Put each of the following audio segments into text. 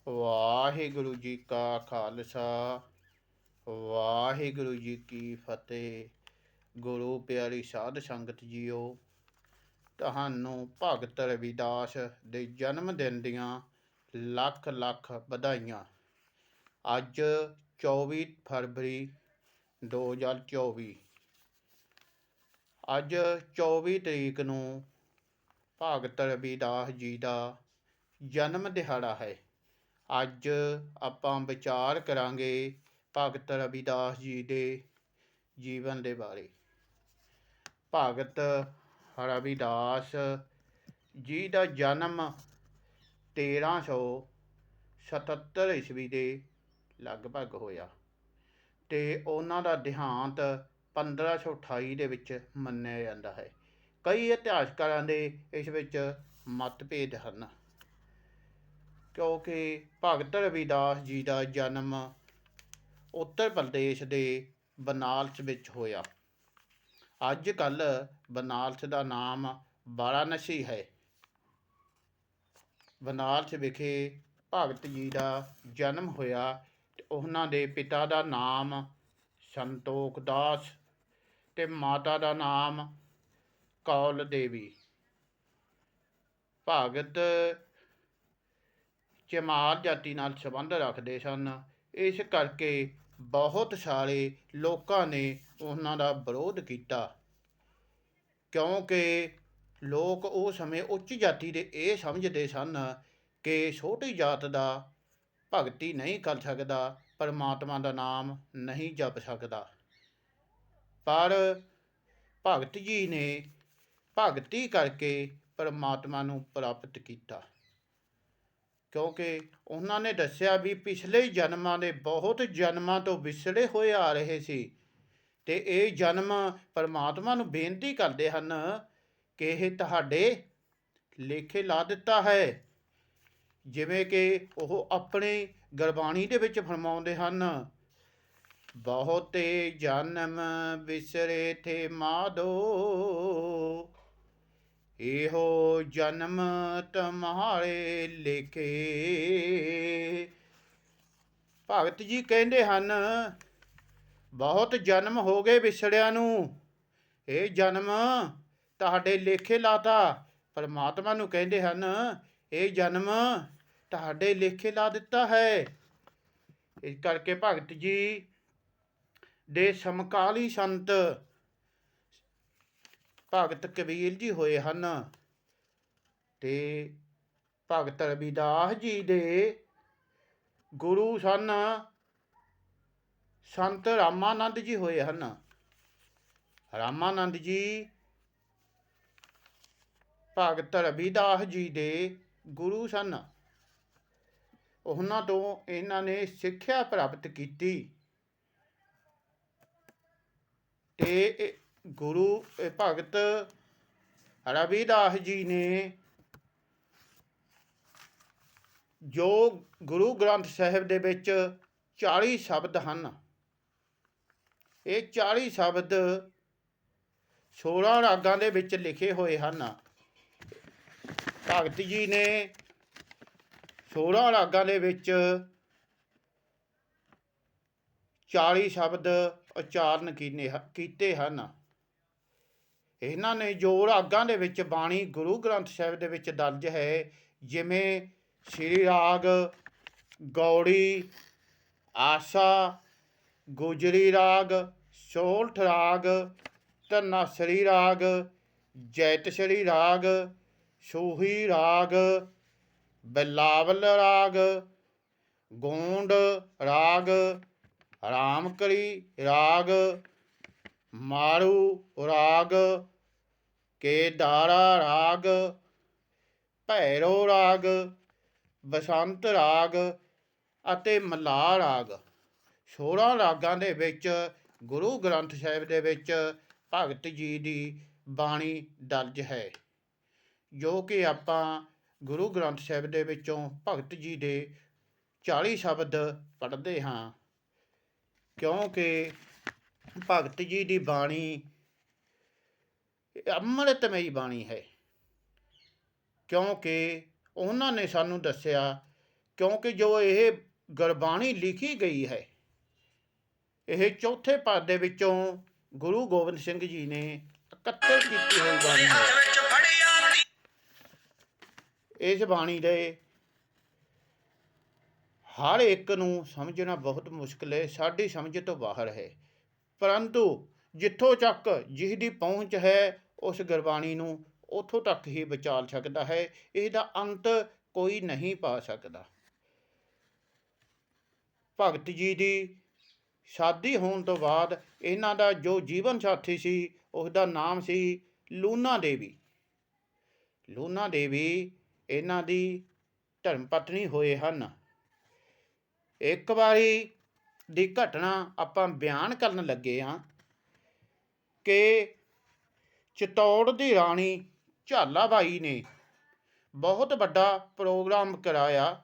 ਵਾਹਿਗੁਰੂ ਜੀ ਕਾ ਖਾਲਸਾ ਵਾਹਿਗੁਰੂ ਜੀ ਕੀ ਫਤਿਹ। ਗੁਰੂ ਪਿਆਰੀ ਸਾਧ ਸੰਗਤ ਜੀਓ, ਤੁਹਾਨੂੰ ਭਗਤ ਰਵਿਦਾਸ ਦੇ ਜਨਮ ਦਿਨ ਦੀਆਂ ਲੱਖ ਲੱਖ ਵਧਾਈਆਂ। ਅੱਜ 24 ਫਰਵਰੀ 2024। ਅੱਜ 24 ਤਰੀਕ ਨੂੰ ਭਗਤ ਰਵਿਦਾਸ ਜੀ ਦਾ ਜਨਮ ਦਿਹਾੜਾ ਹੈ। ਅੱਜ ਆਪਾਂ ਵਿਚਾਰ ਕਰਾਂਗੇ ਭਗਤ ਰਵਿਦਾਸ ਜੀ ਦੇ ਜੀਵਨ ਦੇ ਬਾਰੇ। ਭਗਤ ਰਵਿਦਾਸ ਜੀ ਦਾ ਜਨਮ 1377 ਈਸਵੀ ਦੇ ਲਗਭਗ ਹੋਇਆ ਅਤੇ ਉਹਨਾਂ ਦਾ ਦੇਹਾਂਤ 1528 ਦੇ ਵਿੱਚ ਮੰਨਿਆ ਜਾਂਦਾ ਹੈ। ਕਈ ਇਤਿਹਾਸਕਾਰਾਂ ਦੇ ਇਸ ਵਿੱਚ ਮਤਭੇਦ ਹਨ, ਕਿਉਂਕਿ ਭਗਤ ਰਵਿਦਾਸ ਜੀ ਦਾ ਜਨਮ ਉੱਤਰ ਪ੍ਰਦੇਸ਼ ਦੇ ਬਨਾਰਸ ਵਿੱਚ ਹੋਇਆ। ਅੱਜ ਕੱਲ੍ਹ ਬਨਾਰਸ ਦਾ ਨਾਮ ਵਾਰਾਣਸੀ ਹੈ। ਬਨਾਰਸ ਵਿਖੇ ਭਗਤ ਜੀ ਦਾ ਜਨਮ ਹੋਇਆ। ਉਹਨਾਂ ਦੇ ਪਿਤਾ ਦਾ ਨਾਮ ਸੰਤੋਖ ਦਾਸ ਅਤੇ ਮਾਤਾ ਦਾ ਨਾਮ ਕੌਲ ਦੇਵੀ। ਭਗਤ ਚਮਾਰ ਜਾਤੀ ਨਾਲ ਸੰਬੰਧ ਰੱਖਦੇ ਸਨ। ਇਸ ਕਰਕੇ ਬਹੁਤ ਸਾਰੇ ਲੋਕਾਂ ਨੇ ਉਹਨਾਂ ਦਾ ਵਿਰੋਧ ਕੀਤਾ, ਕਿਉਂਕਿ ਲੋਕ ਉਸ ਸਮੇਂ ਉੱਚ ਜਾਤੀ ਦੇ ਇਹ ਸਮਝਦੇ ਸਨ ਕਿ ਛੋਟੀ ਜਾਤ ਦਾ ਭਗਤੀ ਨਹੀਂ ਕਰ ਸਕਦਾ, ਪਰਮਾਤਮਾ ਦਾ ਨਾਮ ਨਹੀਂ ਜਪ ਸਕਦਾ। ਪਰ ਭਗਤ ਜੀ ਨੇ ਭਗਤੀ ਕਰਕੇ ਪਰਮਾਤਮਾ ਨੂੰ ਪ੍ਰਾਪਤ ਕੀਤਾ, ਕਿਉਂਕਿ ਉਹਨਾਂ ਨੇ ਦੱਸਿਆ ਵੀ ਪਿਛਲੇ ਜਨਮਾਂ ਦੇ ਬਹੁਤ ਜਨਮਾਂ ਤੋਂ ਵਿਛੜੇ ਹੋਏ ਆ ਰਹੇ ਸੀ ਅਤੇ ਇਹ ਜਨਮ ਪਰਮਾਤਮਾ ਨੂੰ ਬੇਨਤੀ ਕਰਦੇ ਹਨ ਕਿ ਇਹ ਤੁਹਾਡੇ ਲੇਖੇ ਲਾ ਦਿੱਤਾ ਹੈ। ਜਿਵੇਂ ਕਿ ਉਹ ਆਪਣੀ ਗੁਰਬਾਣੀ ਦੇ ਵਿੱਚ ਫਰਮਾਉਂਦੇ ਹਨ, ਬਹੁਤੇ ਜਨਮ ਵਿਸਰੇ ਥੇ ਮਾਧੋ, ਇਹੋ ਜਨਮ ਤੁਮਹਾਰੇ ਲੇਖੇ। ਭਗਤ ਜੀ ਕਹਿੰਦੇ ਹਨ, ਬਹੁਤ ਜਨਮ ਹੋ ਗਏ ਵਿਛੜਿਆਂ ਨੂੰ, ਇਹ ਜਨਮ ਤੁਹਾਡੇ ਲੇਖੇ ਲਾਤਾ। ਪਰਮਾਤਮਾ ਨੂੰ ਕਹਿੰਦੇ ਹਨ, ਇਹ ਜਨਮ ਤੁਹਾਡੇ ਲੇਖੇ ਲਾ ਦਿੱਤਾ ਹੈ। ਇਸ ਕਰਕੇ ਭਗਤ ਜੀ ਦੇ ਸਮਕਾਲੀ ਸੰਤ ਭਗਤ ਕਬੀਰ ਜੀ ਹੋਏ ਹਨ ਅਤੇ ਭਗਤ ਰਵਿਦਾਸ ਜੀ ਦੇ ਗੁਰੂ ਸਨ ਸੰਤ ਰਾਮਾਨੰਦ ਜੀ ਹੋਏ ਹਨ। ਰਾਮਾਨੰਦ ਜੀ ਭਗਤ ਰਵਿਦਾਸ ਜੀ ਦੇ ਗੁਰੂ ਸਨ। ਉਹਨਾਂ ਤੋਂ ਇਹਨਾਂ ਨੇ ਸਿੱਖਿਆ ਪ੍ਰਾਪਤ ਕੀਤੀ ਅਤੇ ਗੁਰੂ ਭਗਤ ਰਵਿਦਾਸ ਜੀ ਨੇ ਜੋ ਗੁਰੂ ਗ੍ਰੰਥ ਸਾਹਿਬ ਦੇ ਵਿੱਚ 40 ਸ਼ਬਦ ਹਨ, ਇਹ 40 ਸ਼ਬਦ 16 ਰਾਗਾਂ ਦੇ ਵਿੱਚ ਲਿਖੇ ਹੋਏ ਹਨ। ਭਗਤ ਜੀ ਨੇ 16 ਰਾਗਾਂ ਦੇ ਵਿੱਚ 40 ਸ਼ਬਦ ਉਚਾਰਨ ਕੀਤੇ ਹਨ। ਇਹਨਾਂ ਨੇ ਜੋ ਰਾਗਾਂ ਦੇ ਵਿੱਚ ਬਾਣੀ ਗੁਰੂ ਗ੍ਰੰਥ ਸਾਹਿਬ ਦੇ ਵਿੱਚ ਦਰਜ ਹੈ, ਜਿਵੇਂ ਸ਼੍ਰੀ ਰਾਗ ਗੌੜੀ, ਆਸਾ, ਗੁਜਰੀ ਰਾਗ, ਸੋਲਠ ਰਾਗ, ਧਨਾਸਰੀ ਰਾਗ, ਜੈਤਸਰੀ ਰਾਗ, ਸੂਹੀ ਰਾਗ, ਬਿਲਾਵਲ ਰਾਗ, ਗੋਂਡ ਰਾਗ, ਰਾਮਕਲੀ ਰਾਗ, ਮਾਰੂ ਰਾਗ, ਕੇਦਾਰਾ ਰਾਗ, ਭੈਰੋ ਰਾਗ, ਬਸੰਤ ਰਾਗ ਅਤੇ ਮਲਾਹ ਰਾਗ। 16 ਰਾਗਾਂ ਦੇ ਵਿੱਚ ਗੁਰੂ ਗ੍ਰੰਥ ਸਾਹਿਬ ਦੇ ਵਿੱਚ ਭਗਤ ਜੀ ਦੀ ਬਾਣੀ ਦਰਜ ਹੈ, ਜੋ ਕਿ ਆਪਾਂ ਗੁਰੂ ਗ੍ਰੰਥ ਸਾਹਿਬ ਦੇ ਵਿੱਚੋਂ ਭਗਤ ਜੀ ਦੇ 40 ਸ਼ਬਦ ਪੜ੍ਹਦੇ ਹਾਂ, ਕਿਉਂਕਿ ਭਗਤ ਜੀ ਦੀ ਬਾਣੀ ਅੰਮ੍ਰਿਤਮਈ ਬਾਣੀ ਹੈ। ਕਿਉਂਕਿ ਉਹਨਾਂ ਨੇ ਸਾਨੂੰ ਦੱਸਿਆ ਕਿਉਂਕਿ ਜੋ ਇਹ ਗੁਰਬਾਣੀ ਲਿਖੀ ਗਈ ਹੈ, ਇਹ ਚੌਥੇ ਪਦ ਦੇ ਵਿੱਚੋਂ ਗੁਰੂ ਗੋਬਿੰਦ ਸਿੰਘ ਜੀ ਨੇ ਇਕੱਤਰ ਕੀਤੀ ਹੋਈ ਬਾਣੀ ਹੈ। ਇਸ ਬਾਣੀ ਦੇ ਹਰ ਇੱਕ ਨੂੰ ਸਮਝਣਾ ਬਹੁਤ ਮੁਸ਼ਕਿਲ ਹੈ, ਸਾਡੀ ਸਮਝ ਤੋਂ ਬਾਹਰ ਹੈ, ਪਰੰਤੂ ਜਿੱਥੋਂ ਤੱਕ ਜਿਸ ਦੀ ਪਹੁੰਚ ਹੈ ਉਸ ਗੁਰਬਾਣੀ ਨੂੰ ਉੱਥੋਂ ਤੱਕ ਹੀ ਵਿਚਾਰ ਸਕਦਾ ਹੈ। ਇਹਦਾ ਅੰਤ ਕੋਈ ਨਹੀਂ ਪਾ ਸਕਦਾ। ਭਗਤ ਜੀ ਦੀ ਸ਼ਾਦੀ ਹੋਣ ਤੋਂ ਬਾਅਦ ਇਹਨਾਂ ਦਾ ਜੋ ਜੀਵਨ ਸਾਥੀ ਸੀ ਉਸ ਦਾ ਨਾਮ ਸੀ ਲੂਣਾ ਦੇਵੀ। ਲੂਣਾ ਦੇਵੀ ਇਹਨਾਂ ਦੀ ਧਰਮ ਪਤਨੀ ਹੋਏ ਹਨ। ਇੱਕ ਵਾਰੀ ਦੀ ਘਟਨਾ ਆਪਾਂ ਬਿਆਨ ਕਰਨ ਲੱਗੇ ਹਾਂ ਕਿ ਚਿਤੌੜ ਦੀ ਰਾਣੀ ਝਾਲਾਬਾਈ ਨੇ ਬਹੁਤ ਵੱਡਾ ਪ੍ਰੋਗਰਾਮ ਕਰਾਇਆ।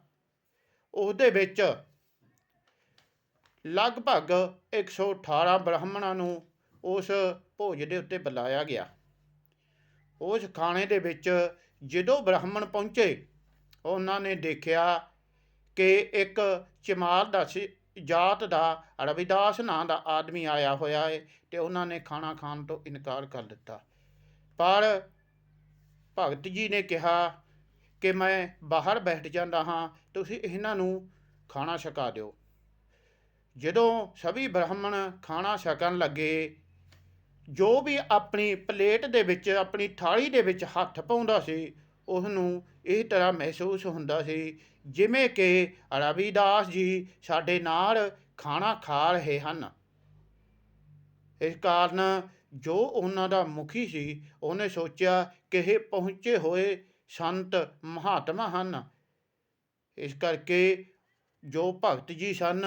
ਉਹਦੇ ਵਿੱਚ ਲਗਭਗ 118 ਬ੍ਰਾਹਮਣਾਂ ਨੂੰ ਉਸ ਭੋਜ ਦੇ ਉੱਤੇ ਬੁਲਾਇਆ ਗਿਆ। ਉਸ ਖਾਣੇ ਦੇ ਵਿੱਚ ਜਦੋਂ ਬ੍ਰਾਹਮਣ ਪਹੁੰਚੇ, ਉਹਨਾਂ ਨੇ ਦੇਖਿਆ ਕਿ ਇੱਕ ਚਮਾਰ ਦਾ ਜਾਤ ਦਾ ਰਵਿਦਾਸ ਨਾਂ ਦਾ ਆਦਮੀ ਆਇਆ ਹੋਇਆ ਹੈ ਅਤੇ ਉਹਨਾਂ ਨੇ ਖਾਣਾ ਖਾਣ ਤੋਂ ਇਨਕਾਰ ਕਰ ਦਿੱਤਾ। ਪਰ ਭਗਤ ਜੀ ਨੇ ਕਿਹਾ ਕਿ ਮੈਂ ਬਾਹਰ ਬੈਠ ਜਾਂਦਾ ਹਾਂ, ਤੁਸੀਂ ਇਹਨਾਂ ਨੂੰ ਖਾਣਾ ਛਕਾ ਦਿਓ। ਜਦੋਂ ਸਭੀ ਬ੍ਰਾਹਮਣ ਖਾਣਾ ਛਕਣ ਲੱਗੇ, ਜੋ ਵੀ ਆਪਣੀ ਪਲੇਟ ਦੇ ਵਿੱਚ, ਆਪਣੀ ਥਾਲੀ ਦੇ ਵਿੱਚ ਹੱਥ ਪਾਉਂਦਾ ਸੀ, ਉਸ ਨੂੰ ਇਹ ਤਰ੍ਹਾਂ ਮਹਿਸੂਸ ਹੁੰਦਾ ਸੀ ਜਿਵੇਂ ਕਿ ਰਵਿਦਾਸ ਜੀ ਸਾਡੇ ਨਾਲ ਖਾਣਾ ਖਾ ਰਹੇ ਹਨ। ਇਸ ਕਾਰਨ ਜੋ ਉਹਨਾਂ ਦਾ ਮੁਖੀ ਸੀ, ਉਹਨੇ ਸੋਚਿਆ ਕਿ ਇਹ ਪਹੁੰਚੇ ਹੋਏ ਸੰਤ ਮਹਾਤਮਾ ਹਨ। ਇਸ ਕਰਕੇ ਜੋ ਭਗਤ ਜੀ ਸਨ,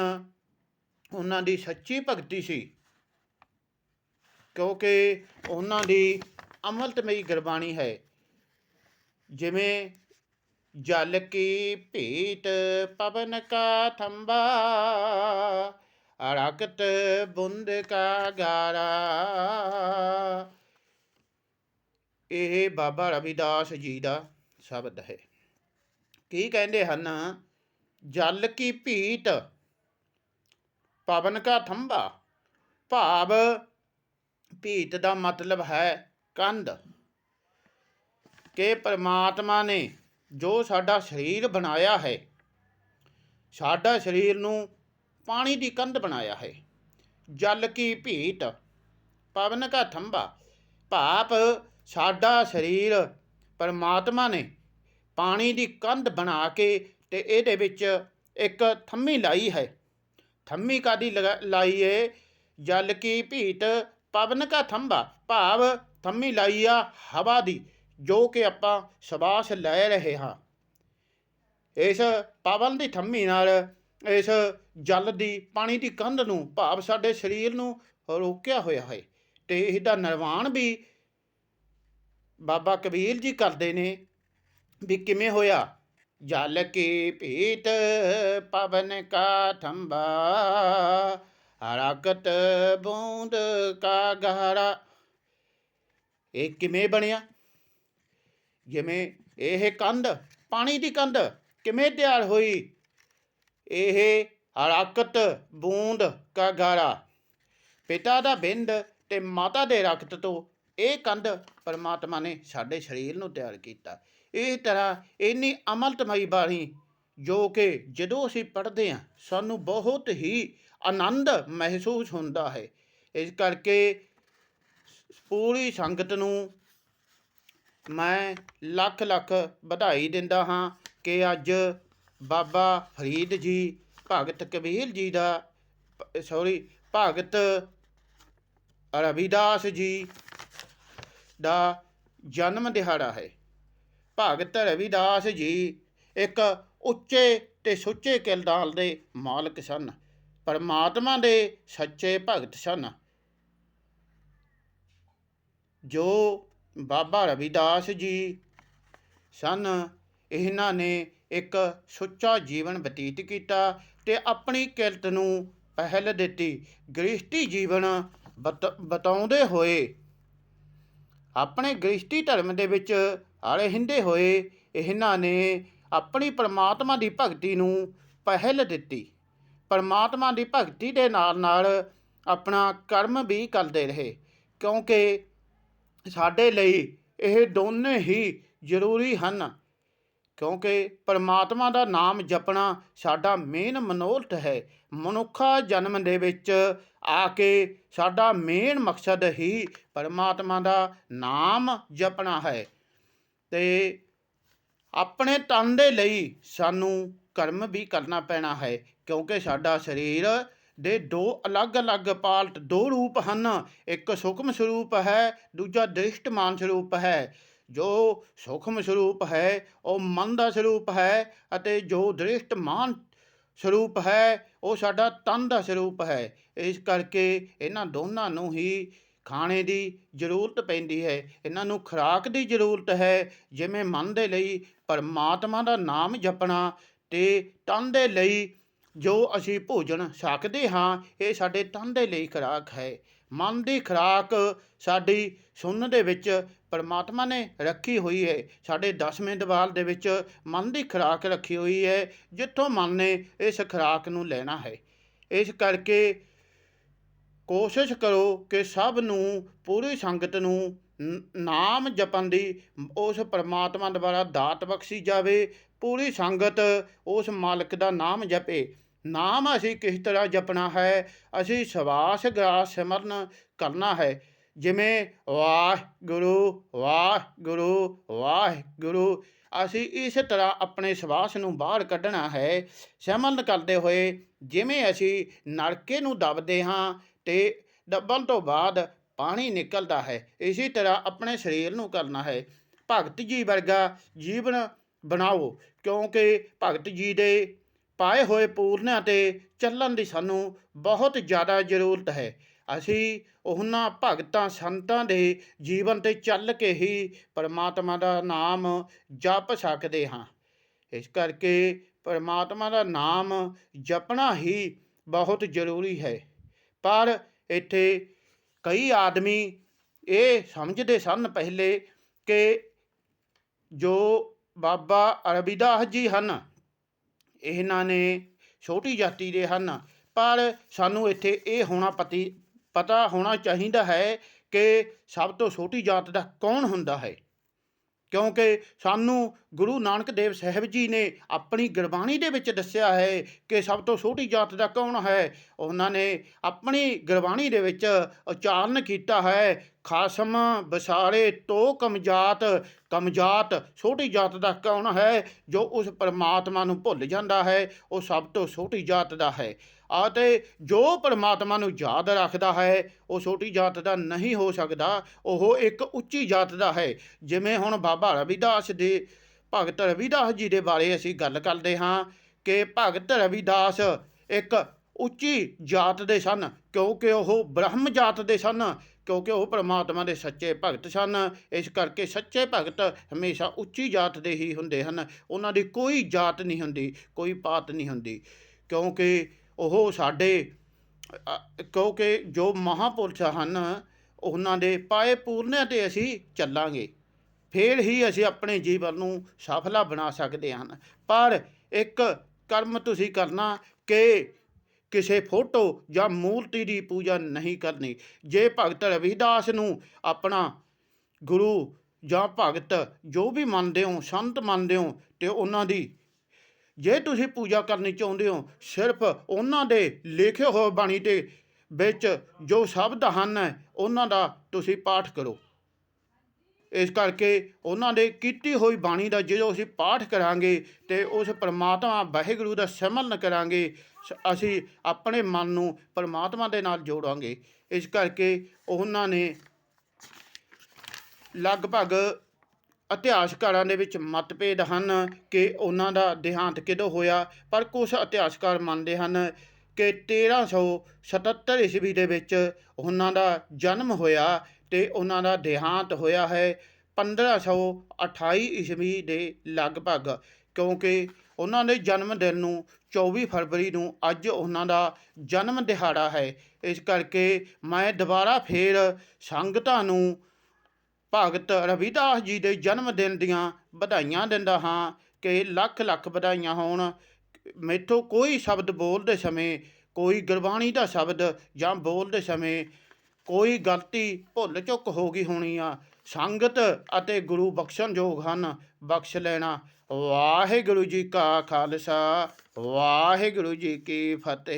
ਉਹਨਾਂ ਦੀ ਸੱਚੀ ਭਗਤੀ ਸੀ, ਕਿਉਂਕਿ ਉਹਨਾਂ ਦੀ ਅੰਮ੍ਰਿਤਮਈ ਗੁਰਬਾਣੀ ਹੈ। ਜਿਵੇਂ ਜਲ ਕੀ ਭੀਤ ਪਵਨ ਕਾ ਥੰਬਾ, ਰਕਤ ਬੁੰਦ ਕਾ ਗਾਰਾ। ਇਹ ਬਾਬਾ ਰਵਿਦਾਸ ਜੀ ਦਾ ਸ਼ਬਦ ਹੈ। ਕੀ ਕਹਿੰਦੇ ਹਨ? ਜਲ ਕੀ ਭੀਤ ਪਵਨ ਕਾ ਥੰਬਾ, ਭਾਵ ਭੀਤ ਦਾ ਮਤਲਬ ਹੈ ਕੰਧ। ਕਿ ਪਰਮਾਤਮਾ ਨੇ ਜੋ ਸਾਡਾ ਸਰੀਰ ਬਣਾਇਆ ਹੈ, ਸਾਡਾ ਸਰੀਰ ਨੂੰ ਪਾਣੀ ਦੀ ਕੰਧ ਬਣਾਇਆ ਹੈ। ਜਲ ਕੀ ਭੀਤ ਪਵਨ ਕਾ ਥੰਬਾ, ਭਾਵ ਸਾਡਾ ਸਰੀਰ ਪਰਮਾਤਮਾ ਨੇ ਪਾਣੀ ਦੀ ਕੰਧ ਬਣਾ ਕੇ ਤੇ ਇਹਦੇ ਵਿੱਚ ਇੱਕ ਥੰਮੀ ਲਾਈ ਹੈ। ਥੰਮੀ ਕਾਹਦੀ ਲਾਈ ਹੈ? ਜਲ ਕੀ ਭੀਤ ਪਵਨ ਕਾ ਥੰਬਾ, ਭਾਵ ਥੰਮੀ ਲਾਈ ਆ ਹਵਾ ਦੀ, ਜੋ ਕਿ ਆਪਾਂ ਸਵਾਸ ਲੈ ਰਹੇ ਹਾਂ। ਇਸ ਪਵਨ ਦੀ ਥੰਮੀ ਨਾਲ ਇਸ ਜਲ ਦੀ, ਪਾਣੀ ਦੀ ਕੰਧ ਨੂੰ, ਭਾਵ ਸਾਡੇ ਸਰੀਰ ਨੂੰ ਰੋਕਿਆ ਹੋਇਆ ਹੈ। ਅਤੇ ਇਹਦਾ ਨਿਰਵਾਣ ਵੀ ਬਾਬਾ ਕਬੀਰ ਜੀ ਕਰਦੇ ਨੇ ਵੀ ਕਿਵੇਂ ਹੋਇਆ। ਜਲ ਕੀ ਭੀਤ ਪਵਨ ਕਾ ਥੰਬਾ, ਰਕਤ ਬੂੰਦ ਕਾ ਗਹਿਰਾ। ਇਹ ਕਿਵੇਂ ਬਣਿਆ? ਜਿਵੇਂ ਇਹ ਕੰਧ, ਪਾਣੀ ਦੀ ਕੰਧ ਕਿਵੇਂ ਤਿਆਰ ਹੋਈ? ਇਹ ਰਕਤ ਬੂੰਦ ਕਾ ਗਾਰਾ, ਪਿਤਾ ਦਾ ਬਿੰਦ ਤੇ ਮਾਤਾ ਦੇ ਰਕਤ ਤੋਂ ਇਹ ਕੰਧ ਪਰਮਾਤਮਾ ਨੇ ਸਾਡੇ ਸਰੀਰ ਨੂੰ ਤਿਆਰ ਕੀਤਾ। ਇਸ ਤਰ੍ਹਾਂ ਇੰਨੀ ਅੰਮ੍ਰਿਤਮਈ ਬਾਣੀ, ਜੋ ਕਿ ਜਦੋਂ ਅਸੀਂ ਪੜ੍ਹਦੇ ਹਾਂ ਸਾਨੂੰ ਬਹੁਤ ਹੀ ਆਨੰਦ ਮਹਿਸੂਸ ਹੁੰਦਾ ਹੈ। ਇਸ ਕਰਕੇ ਪੂਰੀ ਸੰਗਤ ਨੂੰ ਮੈਂ ਲੱਖ ਲੱਖ ਵਧਾਈ ਦਿੰਦਾ ਹਾਂ ਕਿ ਅੱਜ ਬਾਬਾ ਫਰੀਦ ਜੀ, ਭਗਤ ਕਬੀਰ ਜੀ ਦਾ ਭਗਤ ਰਵਿਦਾਸ ਜੀ ਦਾ ਜਨਮ ਦਿਹਾੜਾ ਹੈ। ਭਗਤ ਰਵਿਦਾਸ ਜੀ ਇੱਕ ਉੱਚੇ ਅਤੇ ਸੁੱਚੇ ਕਿਰਦਾਰ ਦੇ ਮਾਲਕ ਸਨ, ਪਰਮਾਤਮਾ ਦੇ ਸੱਚੇ ਭਗਤ ਸਨ। ਜੋ ਬਾਬਾ ਰਵਿਦਾਸ ਜੀ ਸਨ, ਇਹਨਾਂ ਨੇ ਇੱਕ ਸੁੱਚਾ ਜੀਵਨ ਬਤੀਤ ਕੀਤਾ ਅਤੇ ਆਪਣੀ ਕਿਰਤ ਨੂੰ ਪਹਿਲ ਦਿੱਤੀ। ਗ੍ਰਸਤੀ ਜੀਵਨ ਬਿਤਾਉਂਦੇ ਹੋਏ, ਆਪਣੇ ਗ੍ਰਸਤੀ ਧਰਮ ਦੇ ਵਿੱਚ ਰਹਿੰਦੇ ਹੋਏ, ਇਹਨਾਂ ਨੇ ਆਪਣੀ ਪਰਮਾਤਮਾ ਦੀ ਭਗਤੀ ਨੂੰ ਪਹਿਲ ਦਿੱਤੀ। ਪਰਮਾਤਮਾ ਦੀ ਭਗਤੀ ਦੇ ਨਾਲ ਨਾਲ ਆਪਣਾ ਕਰਮ ਵੀ ਕਰਦੇ ਰਹੇ, ਕਿਉਂਕਿ ਸਾਡੇ ਲਈ ਇਹ ਦੋਨੇ ਹੀ ਜ਼ਰੂਰੀ ਹਨ। ਕਿਉਂਕਿ ਪਰਮਾਤਮਾ ਦਾ ਨਾਮ ਜਪਣਾ ਸਾਡਾ ਮੇਨ ਮਨੋਰਥ ਹੈ। ਮਨੁੱਖਾ ਜਨਮ ਦੇ ਵਿੱਚ ਆ ਕੇ ਸਾਡਾ ਮੇਨ ਮਕਸਦ ਹੀ ਪਰਮਾਤਮਾ ਦਾ ਨਾਮ ਜਪਣਾ ਹੈ। ਅਤੇ ਆਪਣੇ ਤਨ ਦੇ ਲਈ ਸਾਨੂੰ ਕਰਮ ਵੀ ਕਰਨਾ ਪੈਣਾ ਹੈ, ਕਿਉਂਕਿ ਸਾਡਾ ਸਰੀਰ ਦੇ ਦੋ ਅਲੱਗ-ਅਲੱਗ ਪਾਰਟ, ਦੋ ਰੂਪ ਹਨ। ਇੱਕ ਸੂਖਮ ਸਰੂਪ ਹੈ, ਦੂਜਾ ਦ੍ਰਿਸ਼ਟਮਾਨ ਸਰੂਪ ਹੈ। ਜੋ ਸੂਖਮ ਸਰੂਪ ਹੈ ਉਹ ਮਨ ਦਾ ਸਰੂਪ ਹੈ, ਅਤੇ ਜੋ ਦ੍ਰਿਸ਼ਟਮਾਨ ਸਰੂਪ ਹੈ ਉਹ ਸਾਡਾ ਤਨ ਦਾ ਸਰੂਪ ਹੈ। ਇਸ ਕਰਕੇ ਇਹਨਾਂ ਦੋਨਾਂ ਨੂੰ ਹੀ ਖਾਣੇ ਦੀ ਜ਼ਰੂਰਤ ਪੈਂਦੀ ਹੈ, ਇਹਨਾਂ ਨੂੰ ਖੁਰਾਕ ਦੀ ਜ਼ਰੂਰਤ ਹੈ। ਜਿਵੇਂ ਮਨ ਦੇ ਲਈ ਪਰਮਾਤਮਾ ਦਾ ਨਾਮ ਜਪਣਾ, ਅਤੇ ਤਨ ਦੇ ਲਈ ਜੋ ਅਸੀਂ ਭੋਜਨ ਛਕਦੇ ਹਾਂ ਇਹ ਸਾਡੇ ਤਨ ਦੇ ਲਈ ਖੁਰਾਕ ਹੈ। ਮਨ ਦੀ ਖੁਰਾਕ ਸਾਡੀ ਸੁਣਨ ਦੇ ਵਿੱਚ ਪਰਮਾਤਮਾ ਨੇ ਰੱਖੀ ਹੋਈ ਹੈ। ਸਾਡੇ 10ਵੇਂ ਦਵਾਰ ਦੇ ਵਿੱਚ ਮਨ ਦੀ ਖੁਰਾਕ ਰੱਖੀ ਹੋਈ ਹੈ, ਜਿੱਥੋਂ ਮਨ ਨੇ ਇਸ ਖੁਰਾਕ ਨੂੰ ਲੈਣਾ ਹੈ। ਇਸ ਕਰਕੇ ਕੋਸ਼ਿਸ਼ ਕਰੋ ਕਿ ਸਭ ਨੂੰ, ਪੂਰੀ ਸੰਗਤ ਨੂੰ ਨਾਮ ਜਪਣ ਦੀ ਉਸ ਪਰਮਾਤਮਾ ਦੁਆਰਾ ਦਾਤ ਬਖਸ਼ੀ ਜਾਵੇ। ਪੂਰੀ ਸੰਗਤ ਉਸ ਮਾਲਕ ਦਾ ਨਾਮ ਜਪੇ। ਨਾਮ ਅਸੀਂ ਕਿਸ ਤਰ੍ਹਾਂ ਜਪਣਾ ਹੈ? ਅਸੀਂ ਸਵਾਸ ਗ੍ਰਾਸ ਸਿਮਰਨ ਕਰਨਾ ਹੈ। ਜਿਵੇਂ ਵਾਹਿਗੁਰੂ ਵਾਹਿਗੁਰੂ ਵਾਹਿਗੁਰੂ, ਅਸੀਂ ਇਸ ਤਰ੍ਹਾਂ ਆਪਣੇ ਸਵਾਸ ਨੂੰ ਬਾਹਰ ਕੱਢਣਾ ਹੈ ਸਿਮਰਨ ਕਰਦੇ ਹੋਏ। ਜਿਵੇਂ ਅਸੀਂ ਨਲਕੇ ਨੂੰ ਦਬਦੇ ਹਾਂ ਅਤੇ ਦੱਬਣ ਤੋਂ ਬਾਅਦ ਪਾਣੀ ਨਿਕਲਦਾ ਹੈ, ਇਸੇ ਤਰ੍ਹਾਂ ਆਪਣੇ ਸਰੀਰ ਨੂੰ ਕਰਨਾ ਹੈ। ਭਗਤ ਜੀ ਵਰਗਾ ਜੀਵਨ ਬਣਾਓ, ਕਿਉਂਕਿ ਭਗਤ ਜੀ ਦੇ ਪਾਏ ਹੋਏ ਪੂਰਨਿਆਂ 'ਤੇ ਚੱਲਣ ਦੀ ਸਾਨੂੰ ਬਹੁਤ ਜ਼ਿਆਦਾ ਜ਼ਰੂਰਤ ਹੈ। ਅਸੀਂ ਉਹਨਾਂ ਭਗਤਾਂ ਸੰਤਾਂ ਦੇ ਜੀਵਨ 'ਤੇ ਚੱਲ ਕੇ ਹੀ ਪਰਮਾਤਮਾ ਦਾ ਨਾਮ ਜਪ ਸਕਦੇ ਹਾਂ। ਇਸ ਕਰਕੇ ਪਰਮਾਤਮਾ ਦਾ ਨਾਮ ਜਪਣਾ ਹੀ ਬਹੁਤ ਜ਼ਰੂਰੀ ਹੈ। ਪਰ ਇੱਥੇ ਕਈ ਆਦਮੀ ਇਹ ਸਮਝਦੇ ਸਨ ਪਹਿਲੇ ਕਿ ਜੋ ਬਾਬਾ ਰਵਿਦਾਸ ਜੀ ਹਨ ਇਹਨਾਂ ਨੇ ਛੋਟੀ ਜਾਤੀ ਦੇ ਹਨ, ਪਰ ਸਾਨੂੰ ਇੱਥੇ ਇਹ ਪਤਾ ਹੋਣਾ ਚਾਹੀਦਾ ਹੈ ਕਿ ਸਭ ਤੋਂ ਛੋਟੀ ਜਾਤ ਦਾ ਕੌਣ ਹੁੰਦਾ ਹੈ। ਕਿਉਂਕਿ ਸਾਨੂੰ ਗੁਰੂ ਨਾਨਕ ਦੇਵ ਸਾਹਿਬ ਜੀ ਨੇ ਆਪਣੀ ਗੁਰਬਾਣੀ ਦੇ ਵਿੱਚ ਦੱਸਿਆ ਹੈ ਕਿ ਸਭ ਤੋਂ ਛੋਟੀ ਜਾਤ ਦਾ ਕੌਣ ਹੈ। ਉਹਨਾਂ ਨੇ ਆਪਣੀ ਗੁਰਬਾਣੀ ਦੇ ਵਿੱਚ ਉਚਾਰਨ ਕੀਤਾ ਹੈ, ਖਾਸਮ ਵਿਸਾਰੇ ਤੋ ਕਮਜਾਤ, ਕਮਜਾਤ ਛੋਟੀ ਜਾਤ ਦਾ ਕੌਣ ਹੈ? ਜੋ ਉਸ ਪਰਮਾਤਮਾ ਨੂੰ ਭੁੱਲ ਜਾਂਦਾ ਹੈ ਉਹ ਸਭ ਤੋਂ ਛੋਟੀ ਜਾਤ ਦਾ ਹੈ। ਅਤੇ ਜੋ ਪਰਮਾਤਮਾ ਨੂੰ ਯਾਦ ਰੱਖਦਾ ਹੈ ਉਹ ਛੋਟੀ ਜਾਤ ਦਾ ਨਹੀਂ ਹੋ ਸਕਦਾ, ਉਹ ਇੱਕ ਉੱਚੀ ਜਾਤ ਦਾ ਹੈ। ਜਿਵੇਂ ਹੁਣ ਬਾਬਾ ਰਵਿਦਾਸ ਦੇ, ਭਗਤ ਰਵਿਦਾਸ ਜੀ ਦੇ ਬਾਰੇ ਅਸੀਂ ਗੱਲ ਕਰਦੇ ਹਾਂ ਕਿ ਭਗਤ ਰਵਿਦਾਸ ਇੱਕ ਉੱਚੀ ਜਾਤ ਦੇ ਸਨ, ਕਿਉਂਕਿ ਉਹ ਬ੍ਰਹਮ ਜਾਤ ਦੇ ਸਨ, ਕਿਉਂਕਿ ਉਹ ਪਰਮਾਤਮਾ ਦੇ ਸੱਚੇ ਭਗਤ ਸਨ। ਇਸ ਕਰਕੇ ਸੱਚੇ ਭਗਤ ਹਮੇਸ਼ਾ ਉੱਚੀ ਜਾਤ ਦੇ ਹੀ ਹੁੰਦੇ ਹਨ। ਉਹਨਾਂ ਦੀ ਕੋਈ ਜਾਤ ਨਹੀਂ ਹੁੰਦੀ, ਕੋਈ ਪਾਤ ਨਹੀਂ ਹੁੰਦੀ, ਕਿਉਂਕਿ ਉਹ ਕਿਉਂਕਿ ਜੋ ਮਹਾਂਪੁਰਸ਼ ਹਨ ਉਹਨਾਂ ਦੇ ਪਾਏ ਪੂਰਨਿਆਂ 'ਤੇ ਅਸੀਂ ਚੱਲਾਂਗੇ, ਫਿਰ ਹੀ ਅਸੀਂ ਆਪਣੇ ਜੀਵਨ ਨੂੰ ਸਫਲਾ ਬਣਾ ਸਕਦੇ ਹਨ। ਪਰ ਇੱਕ ਕਰਮ ਤੁਸੀਂ ਕਰਨਾ ਕਿ ਕਿਸੇ ਫੋਟੋ ਜਾਂ ਮੂਰਤੀ ਦੀ ਪੂਜਾ ਨਹੀਂ ਕਰਨੀ। ਜੇ ਭਗਤ ਰਵਿਦਾਸ ਨੂੰ ਆਪਣਾ ਗੁਰੂ ਜਾਂ ਭਗਤ ਜੋ ਵੀ ਮੰਨਦੇ ਹੋ, ਸੰਤ ਮੰਨਦੇ ਹੋ, ਅਤੇ ਉਹਨਾਂ ਦੀ ਜੇ ਤੁਸੀਂ ਪੂਜਾ ਕਰਨੀ ਚਾਹੁੰਦੇ ਹੋ, ਸਿਰਫ ਉਹਨਾਂ ਦੇ ਲਿਖੇ ਹੋਏ ਬਾਣੀ ਦੇ ਵਿੱਚ ਜੋ ਸ਼ਬਦ ਹਨ ਉਹਨਾਂ ਦਾ ਤੁਸੀਂ ਪਾਠ ਕਰੋ। ਇਸ ਕਰਕੇ ਉਹਨਾਂ ਦੇ ਕੀਤੀ ਹੋਈ ਬਾਣੀ ਦਾ ਜਦੋਂ ਅਸੀਂ ਪਾਠ ਕਰਾਂਗੇ ਅਤੇ ਉਸ ਪਰਮਾਤਮਾ ਵਾਹਿਗੁਰੂ ਦਾ ਸਿਮਰਨ ਕਰਾਂਗੇ, ਅਸੀਂ ਆਪਣੇ ਮਨ ਨੂੰ ਪਰਮਾਤਮਾ ਦੇ ਨਾਲ ਜੋੜਾਂਗੇ। ਇਸ ਕਰਕੇ ਉਹਨਾਂ ਨੇ ਲਗਭਗ ਇਤਿਹਾਸਕਾਰਾਂ ਦੇ ਵਿੱਚ ਮਤਭੇਦ ਹਨ ਕਿ ਉਹਨਾਂ ਦਾ ਦੇਹਾਂਤ ਕਦੋਂ ਹੋਇਆ, ਪਰ ਕੁਛ ਇਤਿਹਾਸਕਾਰ ਮੰਨਦੇ ਹਨ ਕਿ 1377 ਈਸਵੀ ਦੇ ਵਿੱਚ ਉਹਨਾਂ ਦਾ ਜਨਮ ਹੋਇਆ ਅਤੇ ਉਹਨਾਂ ਦਾ ਦੇਹਾਂਤ ਹੋਇਆ ਹੈ 1528 ਈਸਵੀ ਦੇ ਲਗਭਗ, ਕਿਉਂਕਿ ਉਹਨਾਂ ਦੇ ਜਨਮ ਦਿਨ ਨੂੰ 24 ਫਰਵਰੀ ਨੂੰ ਅੱਜ ਉਹਨਾਂ ਦਾ ਜਨਮ ਦਿਹਾੜਾ ਹੈ। ਇਸ ਕਰਕੇ ਮੈਂ ਦੁਬਾਰਾ ਫੇਰ ਸੰਗਤਾਂ ਨੂੰ ਭਗਤ ਰਵਿਦਾਸ ਜੀ ਦੇ ਜਨਮ ਦਿਨ ਦੀਆਂ ਵਧਾਈਆਂ ਦਿੰਦਾ ਹਾਂ ਕਿ ਲੱਖ ਲੱਖ ਵਧਾਈਆਂ ਹੋਣ। ਮੈਥੋਂ ਕੋਈ ਸ਼ਬਦ ਬੋਲਦੇ ਸਮੇਂ, ਕੋਈ ਗੁਰਬਾਣੀ ਦਾ ਸ਼ਬਦ ਜਾਂ ਬੋਲਦੇ ਸਮੇਂ ਕੋਈ ਗਲਤੀ ਭੁੱਲ ਚੁੱਕ ਹੋ ਗਈ ਹੋਣੀ ਆ, ਸੰਗਤ ਅਤੇ ਗੁਰੂ ਬਖਸ਼ਣਯੋਗ ਹਨ, ਬਖਸ਼ ਲੈਣਾ। ਵਾਹਿਗੁਰੂ ਜੀ ਕਾ ਖਾਲਸਾ, ਵਾਹਿਗੁਰੂ ਜੀ ਕੀ ਫਤਿਹ।